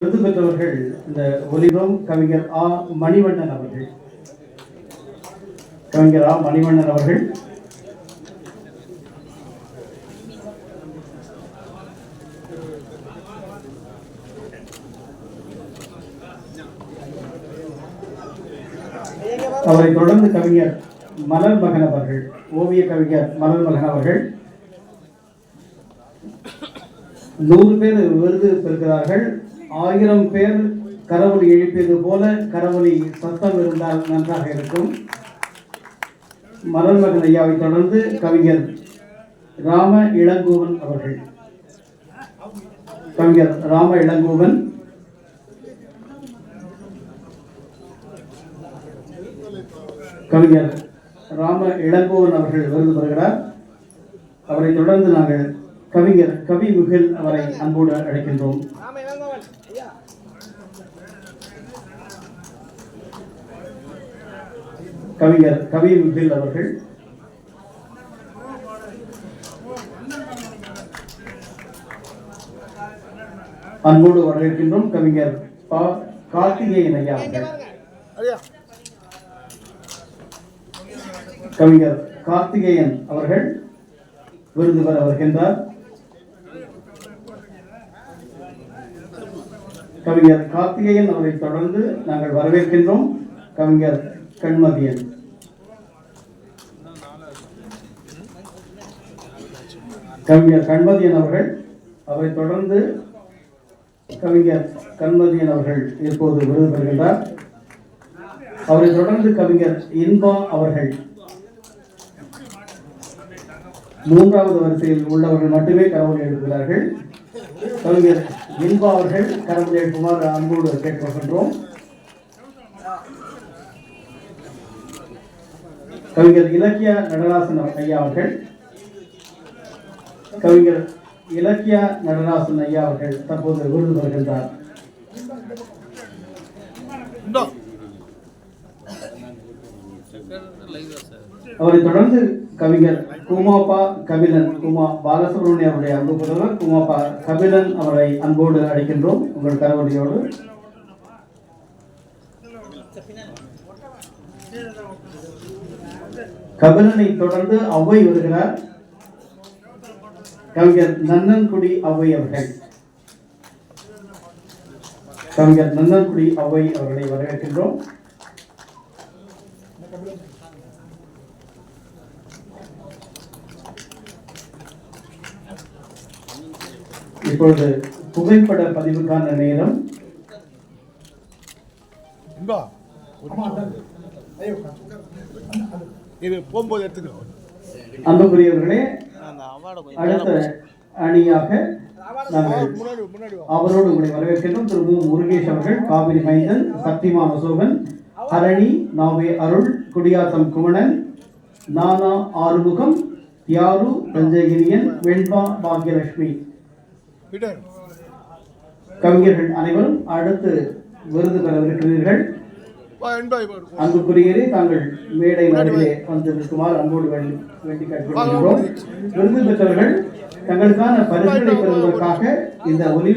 விருது பெற்றவர்கள் இந்த ஒலிபுரம் கவிஞர் ஆ மணிவண்ணன் அவர்கள். கவிஞர் ஆ மணிவண்ணன் அவர்கள் அவரை தொடர்ந்து கவிஞர் மலர் மகன் அவர்கள், ஓவிய கவிஞர் மலர் மகன் அவர்கள் 100 பேர் விருது பெறுகிறார்கள். 1000 பேர் கரவொலி எழுப்பியது போல கரவொலி சத்தம் இருந்தால் நன்றாக இருக்கும். மலர் மகன் ஐயாவை தொடர்ந்து கவிஞர் ராம இளங்கோவன் அவர்கள். கவிஞர் ராம இளங்கோவன் கவிஞர் ராம இளங்கோவன் அவர்கள் விருது பெறுகிறார். அவரை தொடர்ந்து நாங்கள் கவிஞர் கவி முகில் அவரை அன்போடு அழைக்கின்றோம். கவிஞர் கவி முகில் அவர்கள் அன்போடு வரவேற்கின்றோம். கவிஞர் கார்த்திகேயன் ஐயா அவர்கள். கவிஞர் கார்த்திகேயன் அவர்கள் விருது பெற வருகின்றார். கவிஞர் கார்த்திகேயன் அவரை தொடர்ந்து நாங்கள் வரவேற்கின்றோம். கவிஞர் கண்மதியன். கவிஞர் கண்மதியன் அவர்கள், அவரை தொடர்ந்து கவிஞர் கண்மதியன் அவர்கள் இப்போது விருது பெறுகின்றார். அவரை தொடர்ந்து கவிஞர் இன்பா அவர்கள். 3வது வரிசையில் உள்ளவர்கள் மட்டுமே கரவொலி எழுப்புகிறார்கள். கவிஞர் இன்பா அவர்கள் கரவொலி எழுப்புமாறு அன்போடு கேட்டுக்கொள்கின்றோம். கவிஞர் இலக்கிய நடராசன் ஐயா அவர்கள். கவிஞர் இலக்கிய நடராசன் ஐயா அவர்கள் தற்போது விருது பெறுகின்றார். அவரை தொடர்ந்து கவிஞர் குமாப்பா கபிலன், குமா பாலசுப்ரமணியம் அவருடைய அன்பு புதல்வர் குமாப்பா கபிலன் அவரை அன்போடு அழைக்கின்றோம் உங்கள் கரவொலியோடு. கபிலனை தொடர்ந்து அவ்வை வருகிறார். கவிஞர் நன்னன்குடி அவ்வை அவர்கள். கவிஞர் நன்னன்குடி அவ்வை அவர்களை வரவேற்கின்றோம். இப்பொழுது புகைப்பட பதிவுக்கான நேரம். அன்புக்குரியவர்களே, அடுத்த அணியாக நாங்கள் அவரோடு உங்களை வரவேற்கின்றோம். திரு மு. முருகேஷ் அவர்கள், காவிரி மைந்தன், சக்திமான் அசோகன், ஹரணி நாவே அருள், குடியாத்தம் குமணன், நானா ஆறுமுகம், தியாரு தஞ்சகிரியன், வெண்பா பாக்யலட்சுமி கவிஞர்கள் அனைவரும் அடுத்து விருது பெறவிருக்கிறீர்கள். அன்புக்குரியரே, தாங்கள் மேடை நடுவிலே வந்து நிற்குமாறு அன்போடு வேண்டி கேட்டுக்கொள்கிறோம். விருது பெற்றவர்கள் தங்களுக்கான பரிசுகளை பெறுவதற்காக இந்த ஒலி